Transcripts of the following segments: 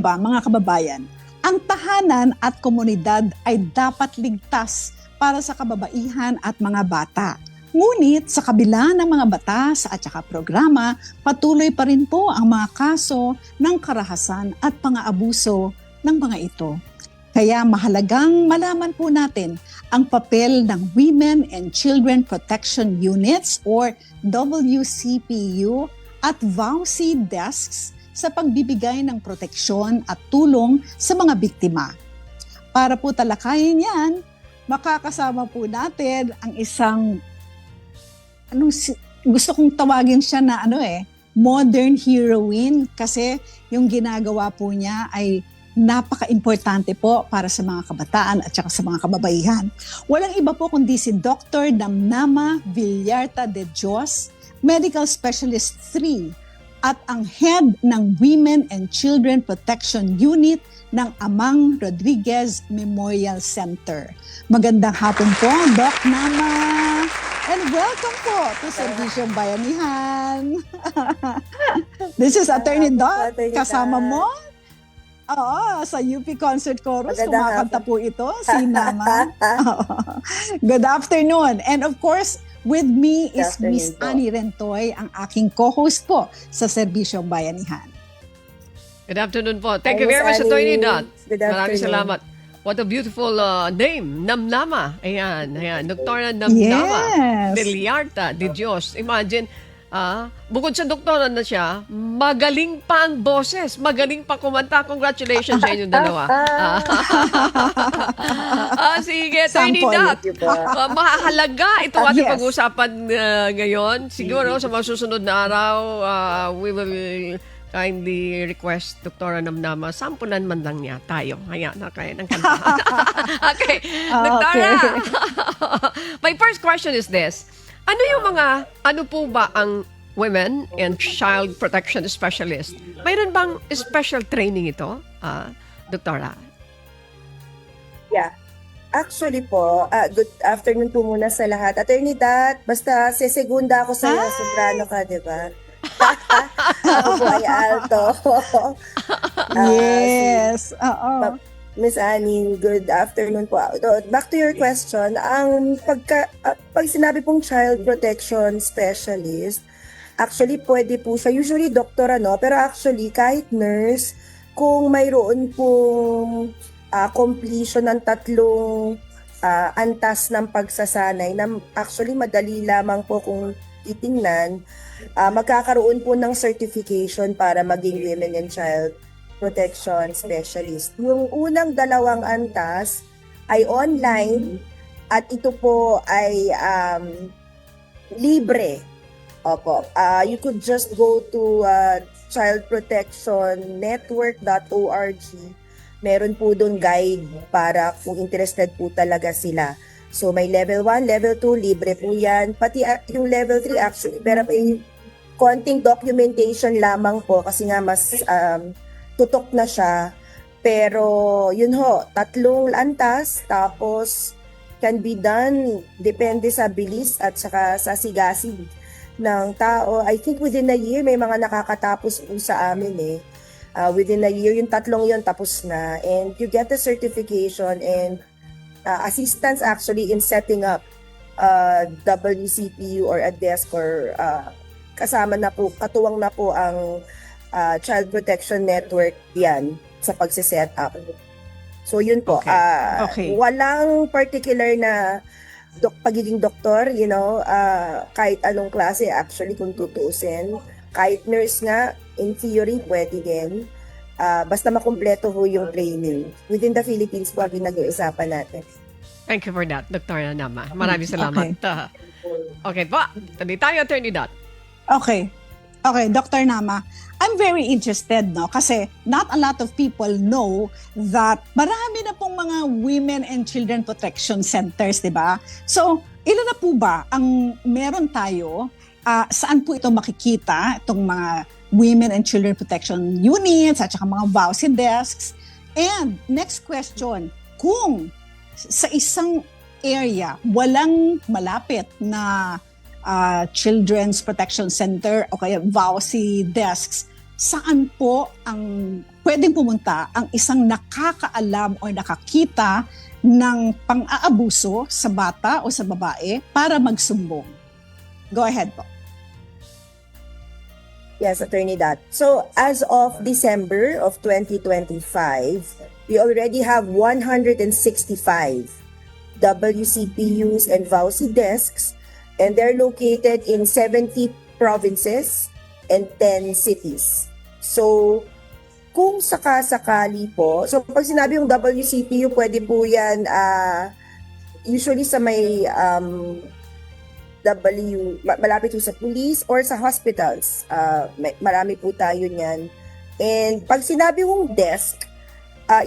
ba, mga kababayan, ang tahanan at komunidad ay dapat ligtas para sa kababaihan at mga bata. Ngunit sa kabila ng mga batas at saka programa, patuloy pa rin po ang mga kaso ng karahasan at pang-aabuso ng mga ito. Kaya mahalagang malaman po natin ang papel ng Women and Children Protection Units or WCPU at VAUSI desks sa pagbibigay ng proteksyon at tulong sa mga biktima. Para po talakayin yan, makakasama po natin ang isang, gusto kong tawagin siya na modern heroine kasi yung ginagawa po niya ay napaka-importante po para sa mga kabataan at saka sa mga kababaihan. Walang iba po kundi si Dr. Namnama Villarta de Dios, Medical Specialist 3 at ang head ng Women and Children Protection Unit ng Amang Rodriguez Memorial Center. Magandang hapon po, Doc Nama! And welcome po to Serbisyong Bayanihan. This is Attorney Dot. Kasama mo? Oo, sa UP Concert Chorus, kumakanta po ito, si Nama. Good afternoon. And of course, with me is Miss Annie Rentoy, ang aking co-host po sa Serbisyong Bayanihan. Good afternoon po. Thank you very much, Attorney Dot. Maraming salamat. What a beautiful name, Namnama. Ayan. Doktora Namnama. Yes. Villarta de Dios. Imagine, bukod sa doktora na siya, magaling pa ang boses. Magaling pa kumanta. Congratulations sa inyong dalawa. Sige, Attorney Dot. Mahalaga ito ating pag-uusapan ngayon. Siguro sa mga susunod na araw, we will kindly request Dr. Namnama, sampulan man lang niya tayo. Kaya na kaya ng kanta. Okay. Doktora, my first question is this. Ano po ba ang Women and Child Protection Specialist? Mayroon bang special training ito, Doktora? Yeah. Actually po, good afternoon po muna sa lahat. Attorney Dot, basta sesegunda ako sa soprano ka, di ba? Ako po ay alto. Yes. Miss Annie, good afternoon po. Back to your question, ang pag sinabi pong child protection specialist, actually pwede po siya, usually doktor pero actually kahit nurse, kung mayroon pong completion ng tatlong antas ng pagsasanay, na actually madali lamang po kung titingnan, magkakaroon po ng certification para maging Women and Child Protection Specialist. Yung unang dalawang antas ay online at ito po ay libre. Opo. You could just go to childprotectionnetwork.org. Meron po doon guide para kung interested po talaga sila. So may level 1, level 2, libre po yan. Pati yung level 3 actually, pero may konting documentation lamang po kasi nga mas tutok na siya. Pero yun ho, 3 antas, tapos can be done, depende sa bilis at saka sa sigasig ng tao. I think within a year, may mga nakakatapos po sa amin within a year, yung 3 yun tapos na. And you get the certification and assistance actually in setting up WCPU or a desk or kasama na po, katuwang na po ang Child Protection Network yan sa pagsiset up. So yun po, walang particular na pagiging doktor, kahit anong klase actually kung tutuusin. Kahit nurse nga, in theory, pwede din. Basta makumpleto ho yung training. Within the Philippines po ang pinag-uusapan natin. Thank you for that, Dr. Nama. Maraming salamat. Okay po. Tuloy tayo, Attorney Dot. Okay, Dr. Nama. I'm very interested, kasi not a lot of people know that marami na pong mga Women and Children Protection Centers, di ba? So, ilan na po ba ang meron tayo? Saan po ito makikita, itong mga Women and Children Protection Units at saka mga VAUSI desks? And next question, kung sa isang area walang malapit na Children's Protection Center o kaya VAUSI desks, saan po ang pwedeng pumunta ang isang nakakaalam o nakakita ng pang-aabuso sa bata o sa babae para magsumbong? Go ahead po. Yes, Attorney Dat. So, as of December of 2025, we already have 165 WCPUs and VAUSI desks, and they're located in 70 provinces and 10 cities. So, kung sakasakali po, so pag sinabi yung WCPU, pwede po yan usually sa may malapit po sa police or sa hospitals. Marami po tayo niyan. And pag sinabi mong desk,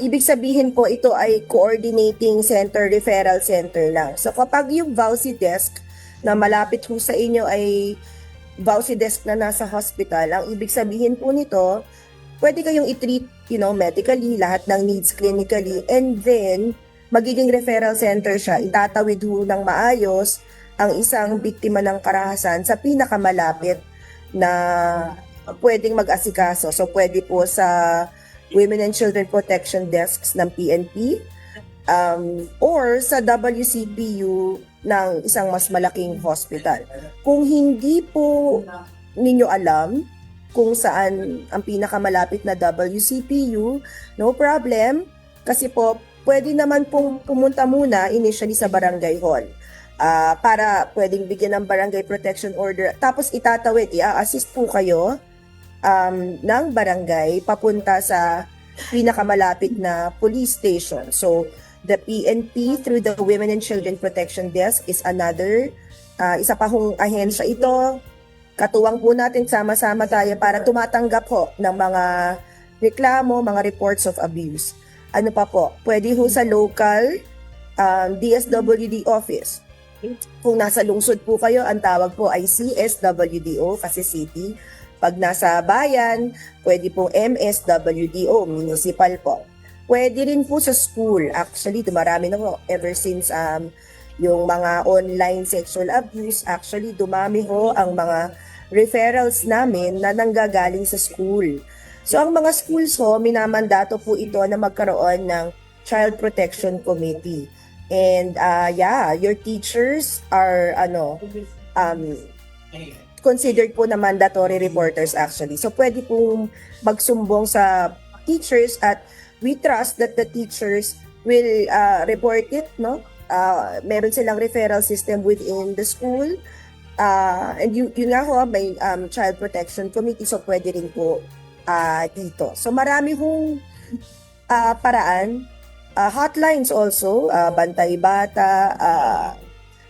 ibig sabihin po ito ay coordinating center, referral center lang. So kapag yung VAUSI desk na malapit po sa inyo ay VAUSI desk na nasa hospital, ang ibig sabihin po nito, pwede kayong i-treat, medically, lahat ng needs clinically, and then magiging referral center siya. Itatawid ho ng maayos ang isang biktima ng karahasan sa pinakamalapit na pwedeng mag-asikaso. So, pwede po sa Women and Children Protection Desks ng PNP or sa WCPU ng isang mas malaking hospital. Kung hindi po ninyo alam kung saan ang pinakamalapit na WCPU, no problem. Kasi po, pwede naman pong pumunta muna initially sa barangay hall. Para pwedeng bigyan ng barangay protection order. Tapos itatawid, i-assist po kayo ng barangay papunta sa pinakamalapit na police station. So, the PNP through the Women and Children Protection Desk is another, isa pa hong ahensya ito. Katuwang po natin, sama-sama tayo para tumatanggap po ng mga reklamo, mga reports of abuse. Ano pa po? Pwede ho sa local DSWD office. Kung nasa lungsod po kayo, ang tawag po ay CSWDO kasi city. Pag nasa bayan, pwede po MSWDO, municipal po. Pwede rin po sa school. Actually, dumarami na po ever since yung mga online sexual abuse. Actually, dumami ho ang mga referrals namin na nanggagaling sa school. So, ang mga schools ho, minamandato po ito na magkaroon ng Child Protection Committee. And your teachers are considered po na mandatory reporters actually. So pwede pong magsumbong sa teachers at we trust that the teachers will report it, no? Meron silang referral system within the school. And yun nga ho, may Child Protection Committee, so pwede rin po dito. So marami hong paraan. Hotlines also, Bantay Bata,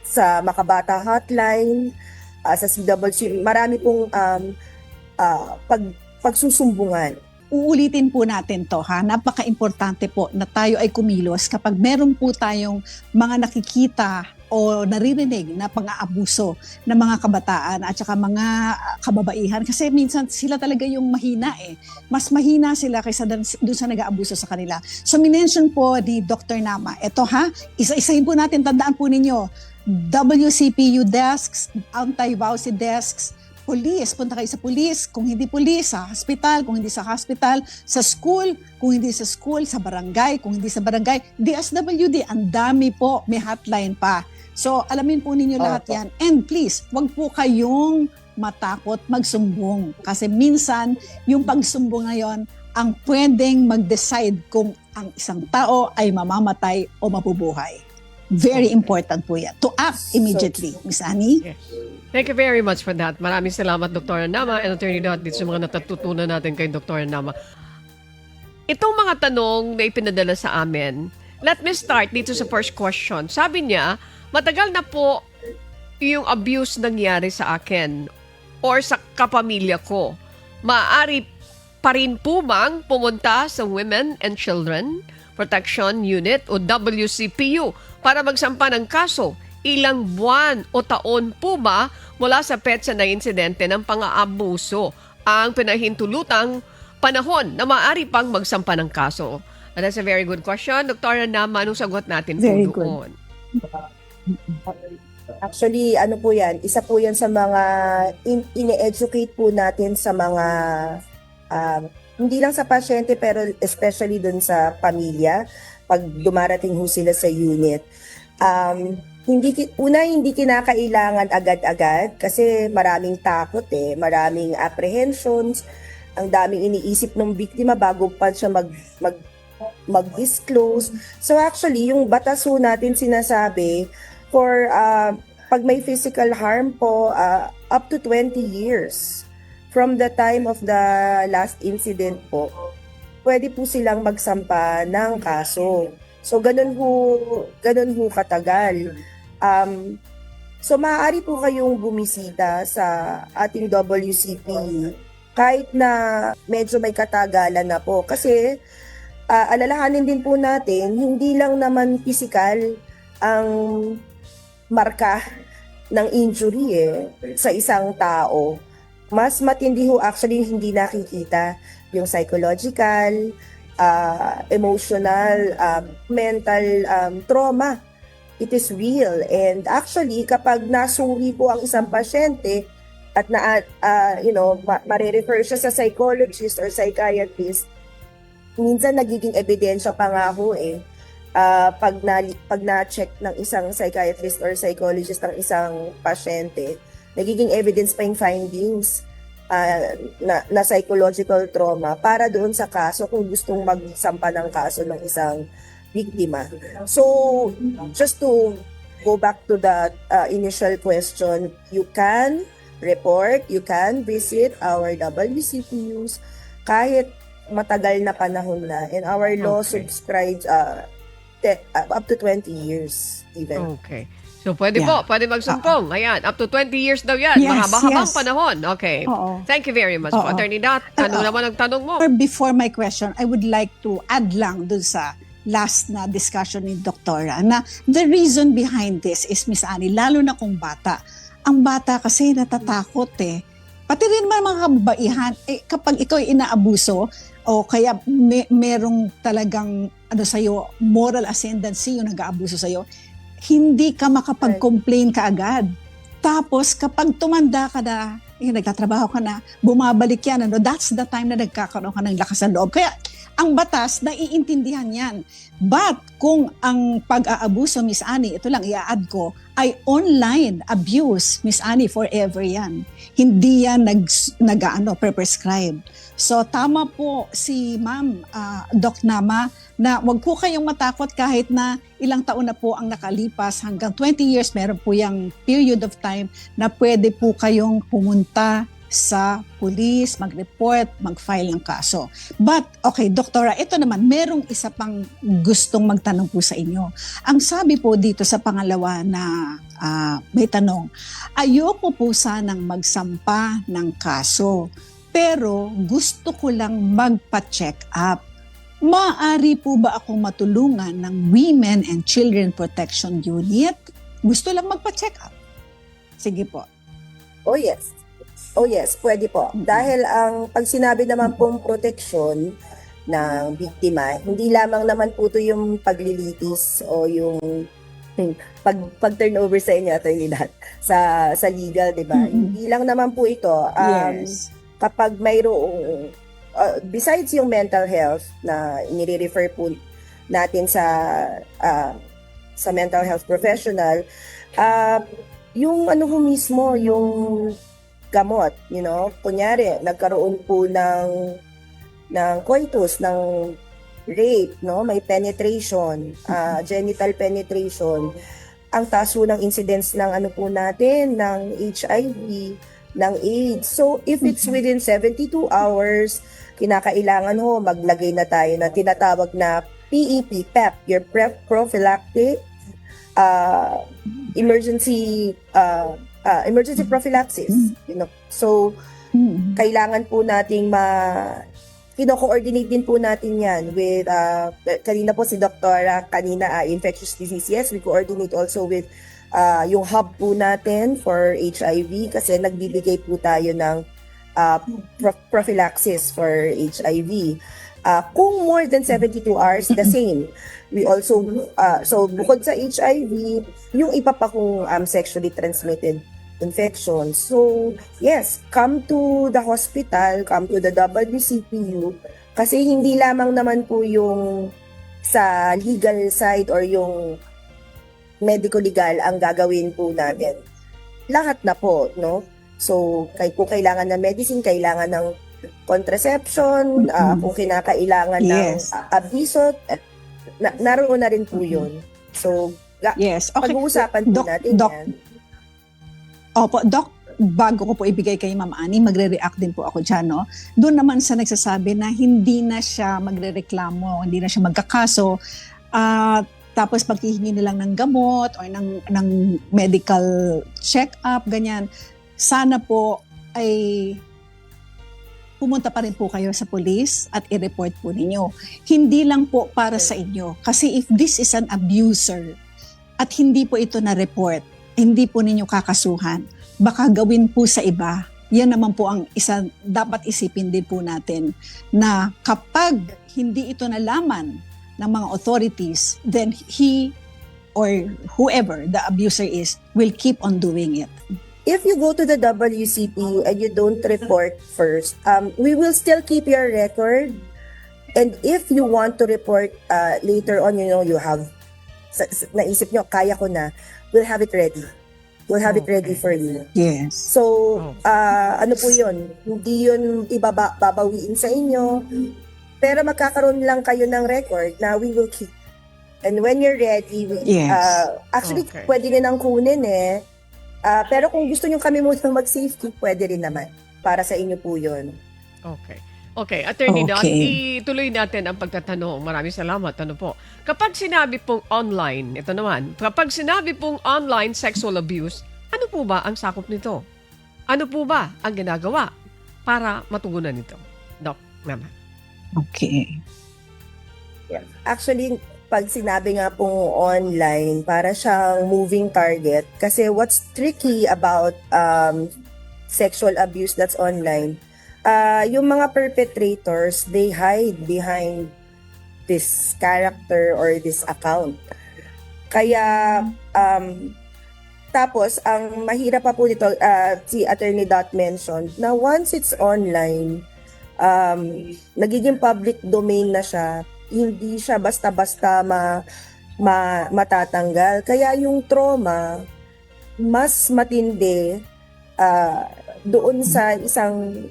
sa Makabata Hotline, sa CWC, marami pong pagsusumbungan. Uulitin po natin to ha, napaka-importante po na tayo ay kumilos kapag meron po tayong mga nakikita o naririnig na pang-aabuso ng mga kabataan at saka mga kababaihan kasi minsan sila talaga yung mahina Mas mahina sila kaysa dun sa nag-aabuso sa kanila. So minention po ni Dr. Nama, eto ha, isa-isahin po natin, tandaan po ninyo, WCPU desks, anti-VAUSI desks, police, punta kayo sa police, kung hindi police, sa hospital, kung hindi sa hospital, sa school, kung hindi sa school, sa barangay, kung hindi sa barangay, DSWD, ang dami po, may hotline pa. So, alamin po ninyo lahat yan. And please, wag po kayong matakot magsumbong. Kasi minsan, yung pagsumbong ngayon, ang pwedeng mag-decide kung ang isang tao ay mamamatay o mabubuhay. Very important po yan. To act immediately, Ms. Annie. Yes. Thank you very much for that. Maraming salamat, Dr. Nama and Attorney Dot, dito sa mga natutunan natin kay Dr. Nama. Itong mga tanong na ipinadala sa amin, let me start dito sa first question. Sabi niya, matagal na po yung abuse nangyari sa akin or sa kapamilya ko. Maaari pa rin po bang pumunta sa Women and Children Protection Unit o WCPU para magsampa ng kaso? Ilang buwan o taon po ba mula sa petsa na insidente ng pang-aabuso ang pinahintulutang panahon na maaari pang magsampa ng kaso? And that's a very good question. Dr. Nama, anong sagot natin Very po doon? Actually, ano po yan? Isa po yan sa mga ine-educate po natin sa mga Hindi lang sa pasyente pero especially dun sa pamilya pag dumarating ho sila sa unit. Hindi kinakailangan agad-agad kasi maraming takot maraming apprehensions, ang daming iniisip ng biktima bago pa siya mag-disclose. So actually, yung batas ho natin sinasabi for pag may physical harm po, up to 20 years from the time of the last incident po, pwede po silang magsampa ng kaso. So ganun ho katagal. So maaari po kayong bumisita sa ating WCP kahit na medyo may katagalan na po. Kasi alalahanin din po natin, hindi lang naman physical ang marka ng injury sa isang tao. Mas matindi ho actually hindi nakikita yung psychological, emotional, mental trauma. It is real. And actually, kapag nasuri po ang isang pasyente at ma-refer siya sa psychologist or psychiatrist, minsan nagiging ebidensya pa nga ho pag na-check ng isang psychiatrist or psychologist ng isang pasyente, nagiging evidence pa yung findings na psychological trauma para doon sa kaso kung gustong magsampa ng kaso ng isang biktima. So, just to go back to the initial question, you can report, you can visit our WCPUs kahit matagal na panahon na. And our law subscribes up to 20 years even. Okay. So, pwede magsumpong. Ayan, up to 20 years daw yan. Yes, Mahaba-habang yes. panahon. Okay. Oo. Thank you very much po, Oo. Attorney Nat. Ano naman ang tanong mo? Before my question, I would like to add lang dun sa last na discussion ni Doktora na the reason behind this is, Miss Annie, lalo na kung bata. Ang bata kasi natatakot Pati rin mga kababaihan, kapag ikaw ay inaabuso o kaya merong talagang sa'yo, moral ascendancy yung nag-aabuso sa'yo, hindi ka makapag-complain kaagad. Tapos kapag tumanda ka na, nagtatrabaho ka na, bumabalik yan, that's the time na nagkakaroon ka ng lakas ng loob. Kaya ang batas, naiintindihan yan. But kung ang pag-aabuso, Miss Annie, ito lang i-add ko, ay online abuse, Miss Annie, forever yan. Hindi yan prescribe. So tama po si Ma'am Doc Nama na wag po kayong matakot kahit na ilang taon na po ang nakalipas, hanggang 20 years meron po yung period of time na pwede po kayong pumunta sa police, mag-report, mag-file ng kaso. But, okay, Doktora, ito naman, merong isa pang gustong magtanong po sa inyo. Ang sabi po dito sa pangalawa na may tanong, ayoko po sanang magsampa ng kaso, pero gusto ko lang magpa-check up. Maaari po ba akong matulungan ng Women and Children Protection Unit? Gusto lang magpa-check up. Sige po. Oh yes, pwede po. Dahil pag sinabi naman pong proteksyon ng biktima, hindi lamang naman po ito yung paglilitis o yung pag-turnover sa inyo, Attorney Nat, sa legal, di ba? Hindi lang naman po ito. Yes. Kapag mayroong, besides yung mental health na nire-refer po natin sa mental health professional, yung mismo, yung gamot, kunyari, nagkaroon po ng coitus, ng rape, may penetration, genital penetration, ang taas po ng incidence ng po natin, ng HIV, ng AIDS. So, if it's within 72 hours, kinakailangan maglagay na tayo na tinatawag na PEP, your prophylactic emergency prophylaxis. So, kailangan po nating kino-coordinate din po natin yan with, kanina po si Doktora, infectious disease. Yes, we coordinate also with yung hub po natin for HIV kasi nagbibigay po tayo ng prophylaxis for HIV. Kung more than 72 hours, the same. We also, so bukod sa HIV, yung iba pa kung sexually transmitted infection. So, yes, come to the hospital, come to the WCPU, kasi hindi lamang naman po yung sa legal side or yung medico-legal ang gagawin po namin. Lahat na po, no? So, kung kailangan ng medicine, kailangan ng contraception, kung kinakailangan Yes. ng abiso, naroon na rin po yun. So, Yes. Okay. pag-uusapan po Doc, natin Doc. yan. Opo, Doc, bago ko po ibigay kay Ma'am Ani, magre-react din po ako dyan, no? Doon naman sa nagsasabi na hindi na siya magre-reklamo, hindi na siya magkakaso, tapos paghihingi nilang ng gamot o ng medical check-up, ganyan, sana po ay pumunta pa rin po kayo sa police at i-report po ninyo. Hindi lang po para sa inyo. Kasi if this is an abuser at hindi po ito na-report, hindi po ninyo kakasuhan, baka gawin po sa iba. Yan naman po ang isa dapat isipin din po natin na kapag hindi ito nalaman ng mga authorities, then he or whoever the abuser is will keep on doing it. If you go to the WCPU and you don't report first, we will still keep your record. And if you want to report later on, you have, naisip nyo, kaya ko na, we'll have it ready. We'll have it ready for you. Yes. So, ano po yun? Hindi yun babawiin sa inyo. Pero magkakaroon lang kayo ng record na we will keep. And when you're ready, Yes. Actually, Okay. pwede rin ang kunin eh. Pero kung gusto nyo kami muna mag-safety, pwede rin naman. Para sa inyo po yun. Okay. Okay, Attorney Dot, Okay. ituloy natin ang pagtatanong. Maraming salamat. Ano po? Kapag sinabi pong online, ito naman, kapag sinabi pong online sexual abuse, ano po ba ang sakop nito? Ano po ba ang ginagawa para matugunan ito? Doc, naman. Okay. Actually, pag sinabi nga pong online, para siyang moving target. Kasi what's tricky about sexual abuse that's online, yung mga perpetrators, they hide behind this character or this account. Kaya, tapos, ang mahirap pa po dito, si Attorney Dot mentioned, na once it's online, nagiging public domain na siya, hindi siya basta-basta matatanggal. Kaya yung trauma, mas matindi doon sa isang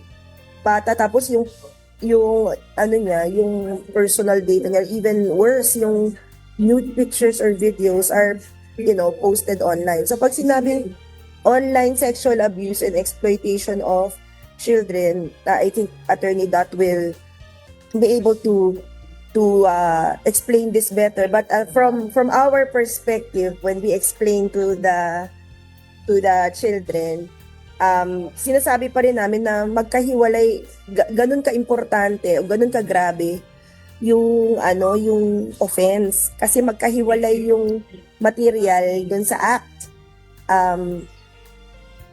bata. Tapos yung ano niya, yung personal data niya, even worse, yung nude pictures or videos are, posted online. So pag sinabing online sexual abuse and exploitation of children, I think Attorney Dot will be able to explain this better. But from our perspective, when we explain to the children, sinasabi pa rin namin na magkahiwalay, ganun ka-importante o ganun ka-grabe yung offense, kasi magkahiwalay yung material dun sa act.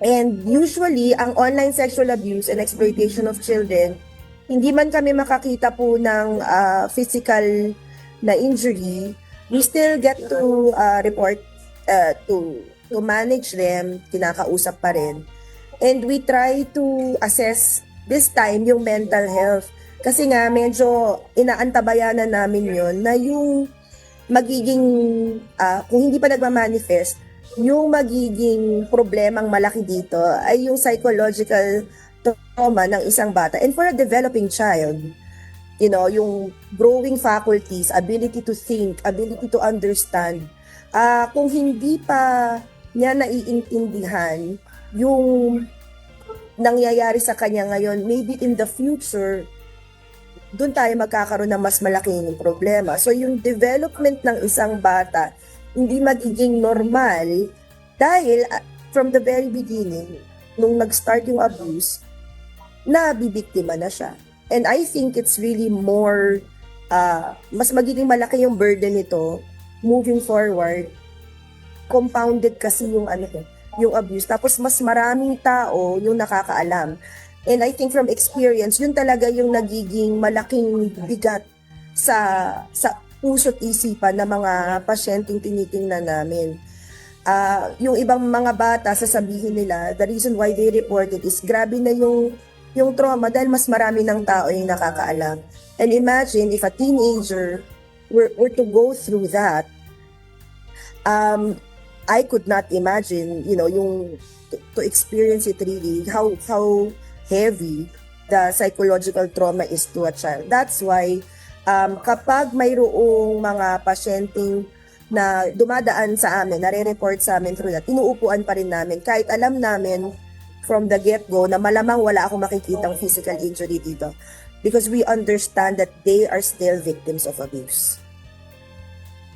And usually, ang online sexual abuse and exploitation of children, hindi man kami makakita po ng physical na injury, we still get to report, to manage them, kinakausap pa rin. And we try to assess this time yung mental health. Kasi nga medyo inaantabayanan namin yon na yung magiging, kung hindi pa nagmamanifest, yung magiging problemang malaki dito ay yung psychological trauma ng isang bata. And for a developing child, yung growing faculties, ability to think, ability to understand, kung hindi pa niya naiintindihan yung nangyayari sa kanya ngayon, maybe in the future, doon tayo magkakaroon ng mas malaking problema. So yung development ng isang bata, hindi magiging normal dahil from the very beginning, nung nag-start yung abuse, nabibiktima na siya. And I think it's really more, mas magiging malaki yung burden nito moving forward. Compounded kasi yung abuse. Tapos mas maraming tao yung nakakaalam. And I think from experience, yun talaga yung nagiging malaking bigat sa puso't isipan ng mga pasyenteng tinitingnan namin. Yung ibang mga bata, sasabihin nila, the reason why they report it is grabe na yung trauma dahil mas marami ng tao yung nakakaalam. And imagine if a teenager were to go through that, I could not imagine, yung to experience it really, how heavy the psychological trauma is to a child. That's why kapag mayroong mga pasyenteng na dumadaan sa amin, nare-report sa amin through that, inuupuan pa rin namin kahit alam namin from the get-go na malamang wala akong makikitang physical injury dito, because we understand that they are still victims of abuse.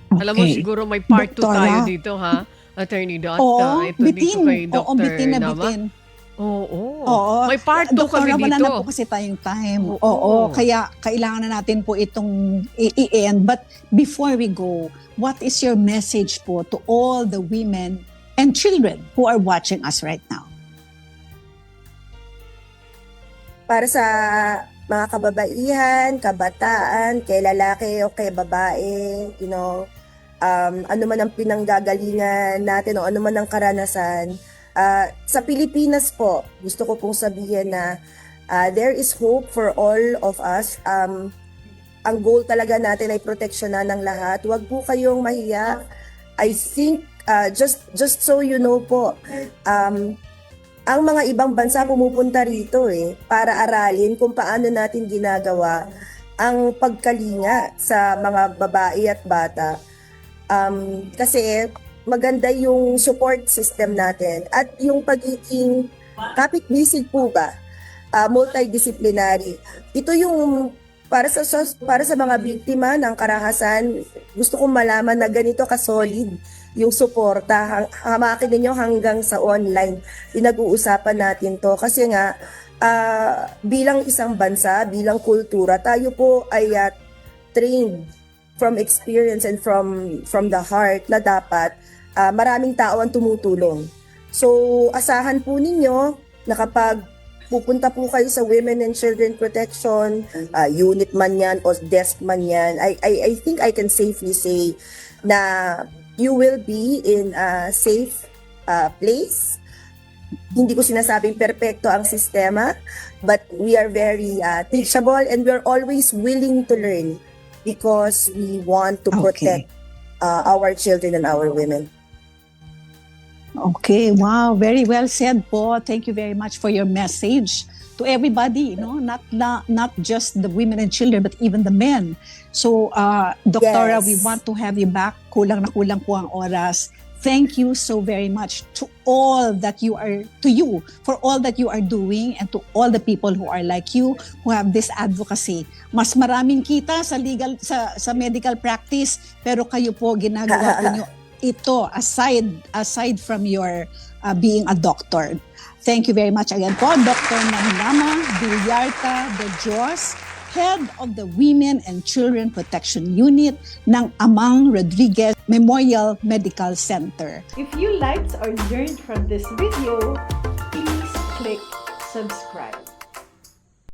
Alam mo, siguro may part 2 tayo dito, ha? Attorney Dot. Oo, Ito dito kay Dr. Oo, bitin na Nama. bitin. Oo. May part 2 kami Doktora, wala dito. na po kasi tayong time. Oo. Oo, kaya kailangan na natin po itong i-end. But before we go, what is your message po to all the women and children who are watching us right now? Para sa mga kababaihan, kabataan, kay lalaki o kay babae, ano man ang pinanggagalingan natin o ano man ang karanasan, sa Pilipinas po, gusto ko pong sabihin na there is hope for all of us. Ang goal talaga natin ay proteksyonan ng lahat. Huwag po kayong mahiya. I think, just so you know po, ang mga ibang bansa pumupunta rito para aralin kung paano natin ginagawa ang pagkalinga sa mga babae at bata. Kasi maganda yung support system natin at yung pagiging kapit-bisig po ba, multidisciplinary. Ito yung para sa mga biktima ng karahasan, gusto kong malaman na ganito ka-solid yung suporta. Hamakin ninyo hanggang sa online. Pinag-uusapan natin to kasi nga bilang isang bansa, bilang kultura, tayo po ay trained from experience and from the heart na dapat maraming tao ang tumutulong. So, asahan po ninyo na kapag pupunta po kayo sa Women and Children Protection, unit man yan o desk man yan, I think I can safely say na you will be in a safe place. Hindi ko sinasabing perpekto ang sistema, but we are very teachable and we're always willing to learn because we want to protect our children and our women. Okay, wow, very well said po. Thank you very much for your message to everybody, not just the women and children, but even the men. So, Doktora, Yes. we want to have you back. Kulang na kulang po ang oras. Thank you so very much to all that you are, to you, for all that you are doing and to all the people who are like you, who have this advocacy. Mas maraming kita sa legal, sa medical practice, pero kayo po ginagawa po nyo ito aside from your being a doctor. Thank you very much again po, Dr. Nama Villarta de Dios, Head of the Women and Children Protection Unit ng Amang Rodriguez Memorial Medical Center. If you liked or learned from this video, please click subscribe.